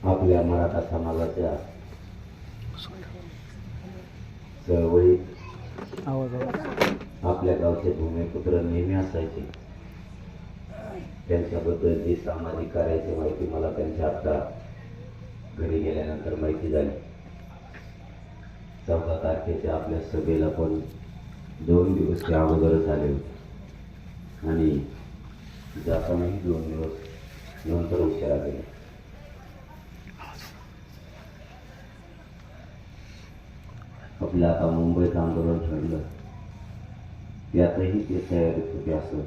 आपल्या मराठा समाजाच्या चळवळीत आपल्या गावचे भूमिपुत्र नेहमी असायचे. त्यांच्याबद्दल जी सामाजिक कार्याची माहिती मला त्यांच्या आता घरी गेल्यानंतर माहिती झाली. 14 तारखेच्या आपल्या सभेला पण 2 दिवस त्या अगोदरच आले होते आणि जातानाही 2 दिवस नंतर उशिरा गेले. आपलं आता मुंबईत आंदोलन ठरलं, यातही ते तयारीत होते असं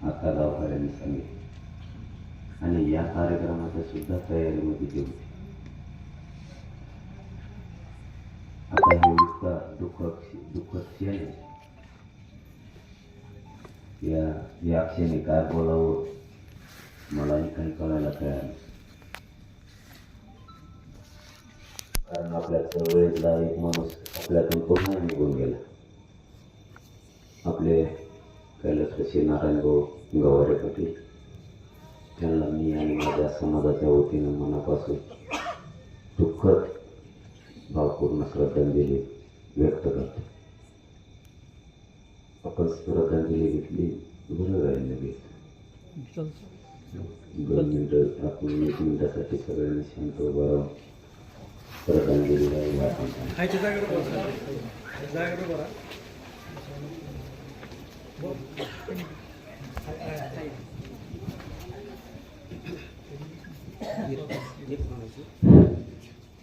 आता गावकऱ्यांनी सांगितलं आणि या कार्यक्रमाच्या सुद्धा तयारीमध्ये ते होते. आता हे इतका दुःखद क्षण आहे. या क्षणी काय बोलावं मलाही काही कळायला तयार नाही. कारण आपल्या चळवळीतला एक माणूस आपल्यातून पूर्ण निघून गेला. आपले कैलासवासी नारायणभाऊ गवारे पाटील, त्यांना मी आणि माझ्या समाजाच्या वतीनं मनापासून दुःखद भावपूर्ण श्रद्धांजली व्यक्त करतो. आपण श्रद्धांजली घेतली बरं राहील लगेच 2 मिनिटं आपण 1 मिनिटासाठी सगळ्यांनी शांत उभं राहून श्रद्धांजली राहील.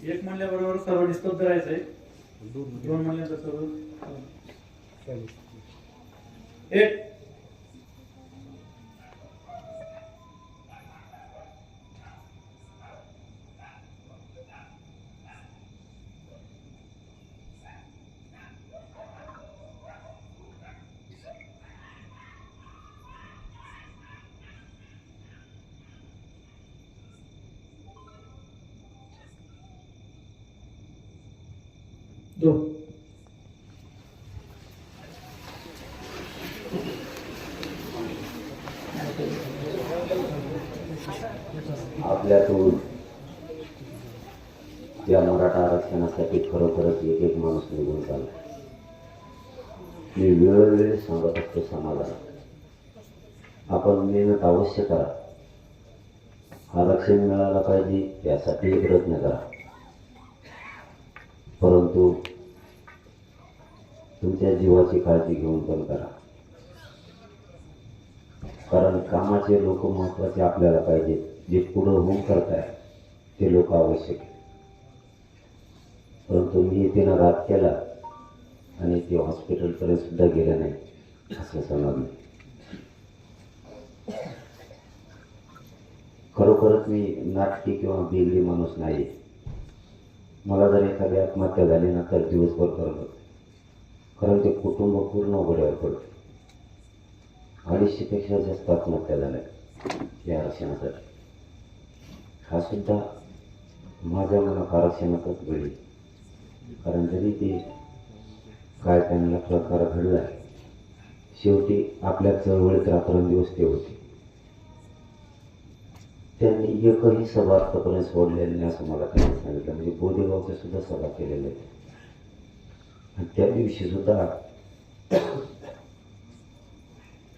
एक म्हणल्याबरोबर सर्व डिस्टर्ब करायचंय. 2 म्हणल्यानंतर सर्व एक दो आपल्यातून या मराठा आरक्षणासाठी खरोखरच एक माणूस निघून चालला. मी वेळोवेळी सांगत असतो समाजाला, आपण मेहनत अवश्य करा, आरक्षण मिळालं पाहिजे यासाठी प्रयत्न करा, परंतु तुमच्या जीवाची काळजी घेऊन पण करा. कारण कामाचे लोक महत्त्वाचे आपल्याला पाहिजेत. जे पुढं होऊन करताय ते लोक आवश्यक आहे. परंतु मी तिनं घात केला आणि ते हॉस्पिटलपर्यंत सुद्धा गेले नाही असं समजलं. खरोखरच मी नाटकी किंवा बेगडी माणूस नाही. मला जर एखादी आत्महत्या झाली ना तर दिवसभर करत होते, कारण ते कुटुंब पूर्ण उघड्यावर पडतं. 250पेक्षा जास्त आत्महत्या झाल्या या आरक्षणासाठी. हा सुद्धा माझ्या मनात आरक्षणातच घडली. कारण जरी ते काय त्यांना प्रकार घडला, शेवटी आपल्या चळवळीत रात्रंदिवस ते होते. त्यांनी एकही सभा आतापर्यंत सोडलेली नाही असं मला त्यांनी सांगितलं. म्हणजे बोदेगावच्या सुद्धा सभा केलेल्या आहेत. आणि त्या दिवशी सुद्धा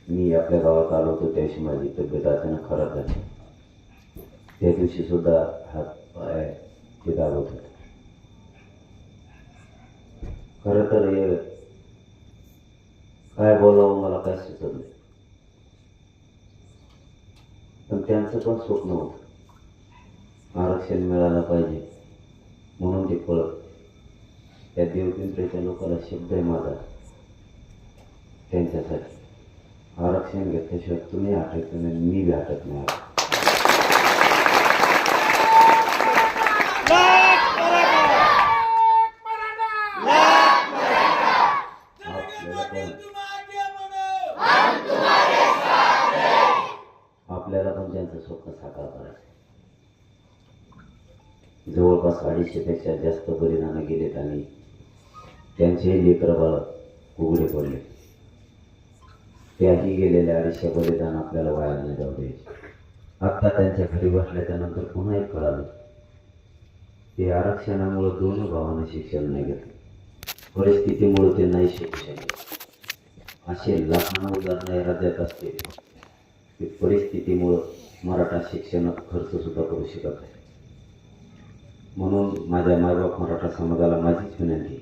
मी आपल्या गावात आलो होतो. त्याशी माझी तब्येत अचानक खराब झाली. त्या दिवशी सुद्धा हात पाय ते दाबत होते. खरं तर हे काय बोलावं मला काय सुचत नाही. पण त्यांचं पण स्वप्न होतं, आरक्षण मिळालं पाहिजे म्हणून ते पळत. त्या देवपिंपरीच्या लोकांना शब्द आहे माझा त्यांच्यासाठी, आरक्षण घेतल्याशिवाय तुम्ही हटत नाही, मी बी हटत नाही. आपल्याला पण त्यांचं स्वप्न साकार करायचं. जवळपास 250पेक्षा जास्त बलिदानं गेलेत आणि त्यांचे लेकरं बाळ उघडे पडले. त्याही गेलेल्या 250 बलिदान आपल्याला वाया नाही जाऊ द्यायचे. आत्ता त्यांच्या घरी बसल्याच्या नंतर पुन्हा एक कळालं, ते आरक्षणामुळे दोन भावांना शिक्षण नाही घेतलं, परिस्थितीमुळे ते नाही शिकू शकले. असे लाखो उदाहरणं या राज्यात असते की परिस्थितीमुळं मराठा शिक्षण खर्च सुद्धा करू शकत नाही. म्हणून माझ्या मायबाप मराठा समाजाला माझीच विनंती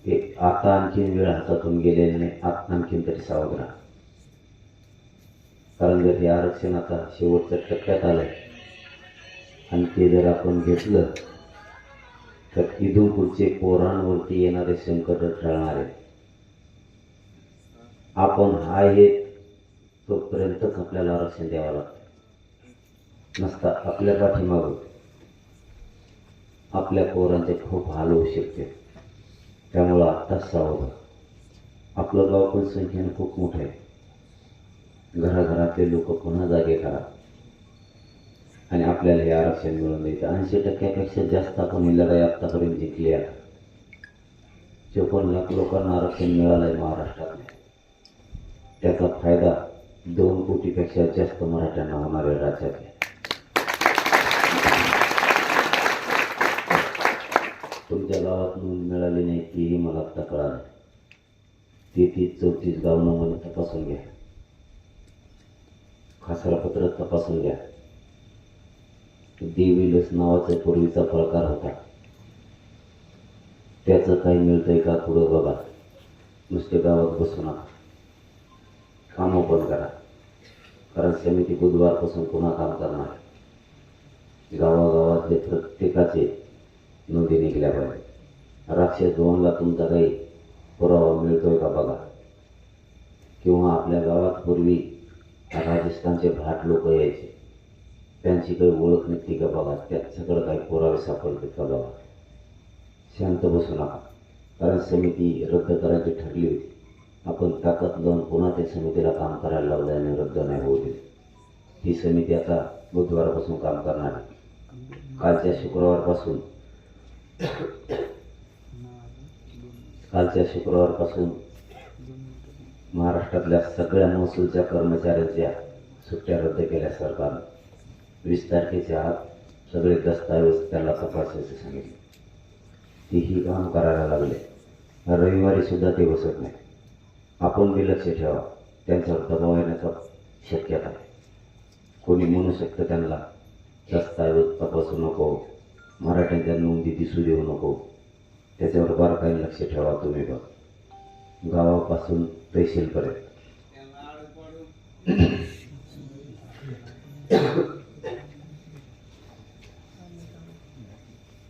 की आता आणखीन वेळ हातातून गेलेली नाही, आता आणखीन तरी सावध राहा. कारण जर हे आरक्षण आता शेवटच्या टप्प्यात आलंय आणि ते जर आपण घेतलं तर इथून पुढचे पोरांवरती येणारे संकट टळणार आहे. आपण आहे तोपर्यंतच आपल्याला आरक्षण द्यावं लागतं, नसता आपल्या पाठीमागून आपल्या पोरांचे खूप हाल होऊ शकते. त्यामुळं आत्ताच सावध. आपलं गाव पण संख्येनं खूप मोठं आहे. घराघरातले लोक पुन्हा जागे करा आणि आपल्याला हे आरक्षण मिळवून द्यायचं. 80% जास्त आपण ही लढाई आत्तापर्यंत जिंकली आहे. 54 लाख लोकांना आरक्षण मिळालं आहे महाराष्ट्रात. त्याचा फायदा 2 कोटीपेक्षा जास्त मराठ्यांना होणार आहे राज्यातल्या. तुमच्या गावात नोंद मिळाली नाही तीही मला आत्ता कळालं. 33-34 गाव नमुने तपासून घ्या, खासरापत्र तपासून घ्या. देवी लस नावाचा पूर्वीचा प्रकार होता, त्याचं काही मिळतंय का पुढं बघा. नुसते गावात बसू नका, कामं पण करा. कारण समिती बुधवारपासून पुन्हा काम करणार. गावागावातले प्रत्येकाचे नोंदी निघल्या पाहिजे. राक्षस दोनला तुमचा काही पुरावा मिळतोय का बघा. किंवा आपल्या गावात पूर्वी राजस्थानचे भाट लोक यायचे, त्यांची काही ओळख निघते का बघा. त्यात सगळं काही पुरावे सापडतात का बघा. शांत बसू नका, कारण समिती रद्द करायची ठरली होती. आपण ताकद लावून पुन्हा त्या समितीला काम करायला लावलं आणि रद्द नाही होऊ दिली. ही समिती आता बुधवारपासून काम करणार आहे. कालच्या शुक्रवारपासून महाराष्ट्रातल्या सगळ्या महसूलच्या कर्मचाऱ्यांच्या सुट्ट्या रद्द केल्या सरकारनं. 20 तारखेच्या आत सगळे दस्तावेज त्यांना तपासायचे सांगितले. तेही काम करायला लागले. रविवारी सुद्धा ते बसत नाही. आपण बी लक्ष ठेवा, त्यांच्यावर दबाव येण्याचा शक्यता आहे. कोणी म्हणू शकतं त्यांना दस्तावेज तपासू नको, मराठ्यांच्या नोंदी दिसू देऊ नको. त्याच्यावर बारकाईने लक्ष ठेवा तुम्ही बघ, गावापासून तहसीलपर्यंत.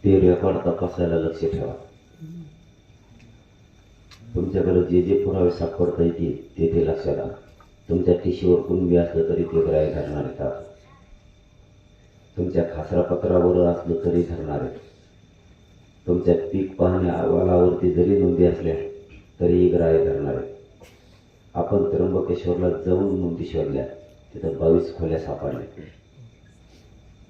ते रेकॉर्ड तपासायला लक्ष ठेवा. तुमच्याकडे जे जे पुरावे सापडता येतील ते लक्षात आणा. तुमच्या टिशीवर कुणबी असलं तरी ते ग्राह्य धरणार आहेत. तुमच्या खासरापत्रावर असलं तरी धरणार आहेत. तुमच्या पीक पाहणी अहवालावरती जरी नोंदी असल्या तरीही ग्राह्य धरणार आहेत. आपण त्र्यंबकेश्वरला जाऊन नोंदी शोधल्या, तिथं 22 खोल्या सापडल्या.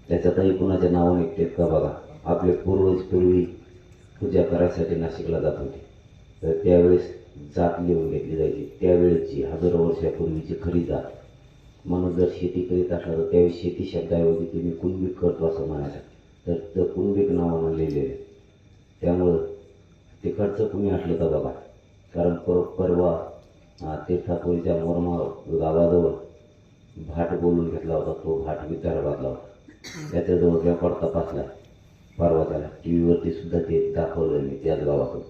त्याच्यातही कुणाच्या नावं निघतात का बघा. आपले पूर्वज पूर्वी पूजा करायसाठी नाशिकला जात होते, तर त्यावेळेस जात लिहून घेतली जायची. त्यावेळेची हजारो वर्षापूर्वीची खरी जात. म्हणून जर शेती करीत असला तर त्यावेळी शेती शब्दाऐवजी तुम्ही कुणबीक करतो असं म्हणायचं, तर कुणबीक नावानं लिहिलेलं. त्यामुळं तिकडचं कुणी असलं का बघा. कारण परवा तीर्थापुरीच्या मोरमा गावाजवळ भाट बोलून घेतला होता. तो भाट विदर्भातला होता. त्याच्याजवळ रेकॉर्ड तपासला परवा. त्याला टी व्हीवरती सुद्धा ते दाखवलं मी त्याच गावातून.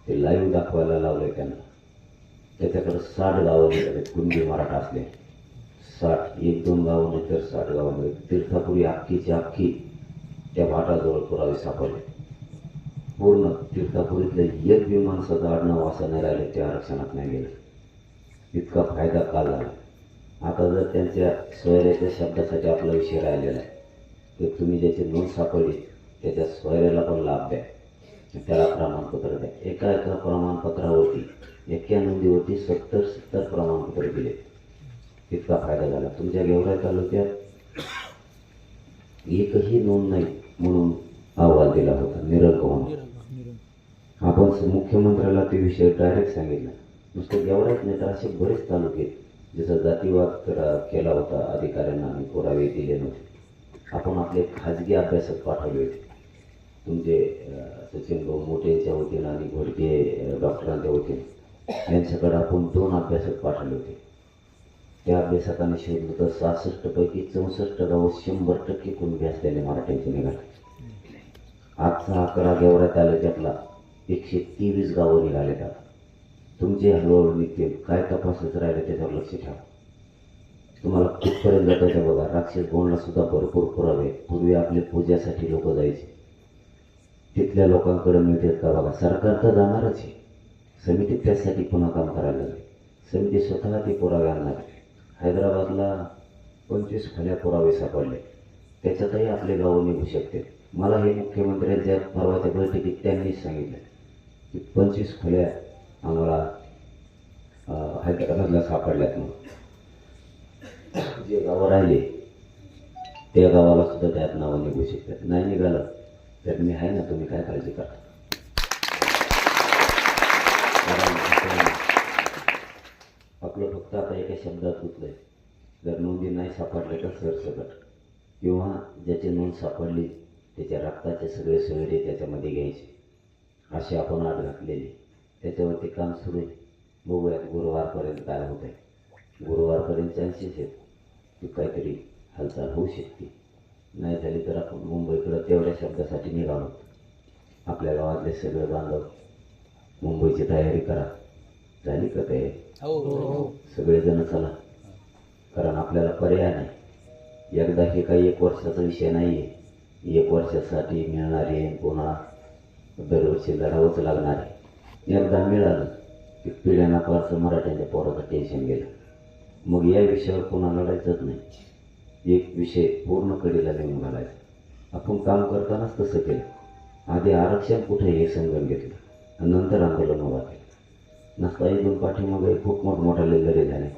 ते लाईव्ह दाखवायला लावलंय त्यांना. त्याच्याकडे 60 गावं निघाले कुणबी मराठा असले. 60, 1-2 गावं नाही तर 60 गावामध्ये तीर्थापुरी अख्खीची अख्खी त्या भाटाजवळ पुरावे सापडले. पूर्ण तीर्थापुरीतलं एक बी माणसाचं आडनाव असं नाही राहिलं ते आरक्षणात नाही गेलं. इतका फायदा काल झाला. आता जर त्यांच्या सोयऱ्याच्या शब्दासाठी आपला विषय राहिलेला आहे, तर तुम्ही ज्याची नोंद सापडली त्याच्या सोयऱ्याला पण लाभ द्या, त्याला प्रमाणपत्र द्या. एका प्रमाणपत्रावरती एका नोंदीवरती 70 प्रमाणपत्र दिले. इतका फायदा झाला. तुमच्या गेवराई तालुक्यात एकही नोंद नाही म्हणून अहवाल दिला होता निरंक म्हणून. आपण मुख्यमंत्र्याला ते विषय डायरेक्ट सांगितला. नुसतं गेवराईच नाही तर असे बरेच तालुके जसं जातीवाद केला होता अधिकाऱ्यांना आणि पुरावे दिले नव्हते. आपण आपले खाजगी अभ्यासक पाठवले होते. तुमचे सचिन भाऊ मोठेच्या वतीनं आणि घोडके डॉक्टरांच्या वतीनं यांच्याकडे आपण 2 अभ्यासक पाठवले होते. त्या अभ्यासकाने शोधलं तर 66 पैकी 64 गावं 100% कुणबी असलेले मराठ्यांचे निघाले. आजचा 11 गेवरा तालुक्यातला 123 गावं निघालेत. आता तुमचे हळूहळू निघतील. काय तपासच राहिले त्याच्यावर लक्ष ठेवा. तुम्हाला कुठपर्यंत जातायचं बघा. राक्षस बोंडला सुद्धा भरपूर पुरावे. पूर्वी आपले पूजासाठी लोक जायचे, तिथल्या लोकांकडे मिळतात का बघा. सरकार तर जाणारच आहे, समिती त्यासाठी पुन्हा काम करायला लागली. समिती स्वतः ते पुरावे आणणार. हैदराबादला 25 खोल्या पुरावे सापडले, त्याच्यातही आपले गावं निघू शकते. मला हे मुख्यमंत्र्यांच्या परवाच्या बैठकीत त्यांनीच सांगितलं की 25 खोल्या आम्हाला हैदराबादला सापडल्यात. म्हणून जे गावं राहिले त्या गावाला सुद्धा त्यात नावं निघू शकतात. नाही निघालं तर मी आहे ना, तुम्ही काय काळजी करा. कारण आपलं फक्त आता एका शब्दात गुंतलंय. जर नोंदी नाही सापडल्या तर सरसकट, किंवा ज्याची नोंद सापडली त्याच्या रक्ताचे सगळे सोयरे त्याच्यामध्ये घ्यायचे, अशी आपण आठ घातलेली. त्याच्यावरती काम सुरू आहे. बघूयात गुरुवारपर्यंत काय होत आहे. गुरुवारपर्यंत चान्सेस आहेत की काहीतरी हालचाल होऊ शकते. नाही झाली तर आपण मुंबईकडं तेवढ्या शब्दासाठी निघालो. आपल्या गावातले सगळे बांधव मुंबईची तयारी करा. झाली का तयारी? सगळेजण चला, कारण आपल्याला पर्याय नाही. एकदा हे काही 1 वर्षाचा विषय नाही आहे. 1 वर्षासाठी मिळणारे पुन्हा दरवर्षी लढावंच लागणार आहे. एकदा मिळालं की पिढ्यांना फारसं मराठ्यांच्या पोराचं टेन्शन गेलं. मग या विषयावर पुन्हा लढायचंच नाही. एक विषय पूर्ण कडेला नेऊन घालायचा. आपण काम करतानाच तसं केलं. आधी आरक्षण कुठे हे समजून घेतलं आणि नंतर आंदोलन उभा केलं. नसता इथून पाठीमागे खूप मोठमोठाले लढे झाले.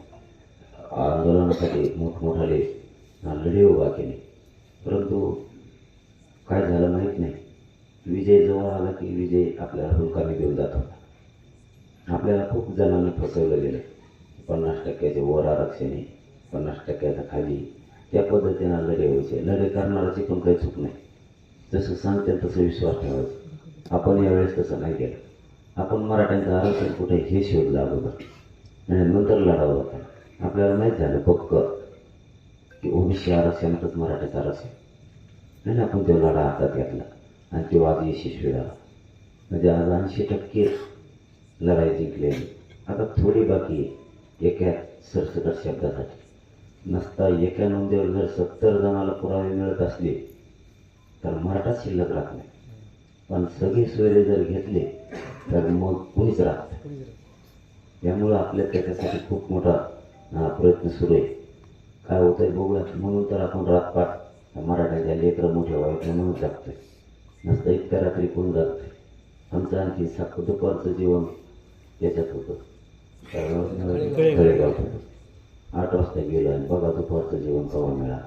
आंदोलनासाठी मोठमोठाले लढे उभा केले, परंतु काय झालं माहीत नाही. विजय जवळ आला की विजय आपल्याला हुलकाने घेऊन जात होता. आपल्याला खूप जणांना फसवलं गेलं. 50% वर आरक्षण आहे, 50% खाली, त्या पद्धतीनं लढे व्हायचे. लढे करणाराची पण काही चूक नाही. जसं सांगते तसं विश्वास ठेवायचा. आपण यावेळेस तसं नाही केलं. आपण मराठ्यांचं आरक्षण कुठे हे शोधलं अगोदर आणि नंतर लढावं होता. आपल्याला माहीत झालं पक्क की ओबीसी आरक्षणातच मराठ्याचं आरक्षण आणि आपण तो लढा हातात घेतला आणि तो आज यशस्वी झाला. म्हणजे आज 80% लढाई जिंकलेली. आता थोडी बाकी आहे एका सरसकट शब्दासाठी. नसता एका नोंदीवर जर 70 जणाला पुरावे मिळत असले तर मराठा शिल्लक राहत नाही. पण सगळे सोयरे जर घेतले तर मग कोणीच राहत नाही. त्यामुळं आपल्या त्याच्यासाठी खूप मोठा प्रयत्न सुरू आहे. काय होतं आहे बघूया. म्हणून तर आपण रातपाट मराठ्यांच्या लेकरं मोठे व्हायचं म्हणून जगतोय. नसतं इतक्या रात्री कोण जगतंय. आमचं आणखी दुपारचं जीवन त्याच्यात होतं. तळेगाव होतं. 8 वाजता गेलं आणि बघा दुपारचं जेवण केव्हा मिळालं.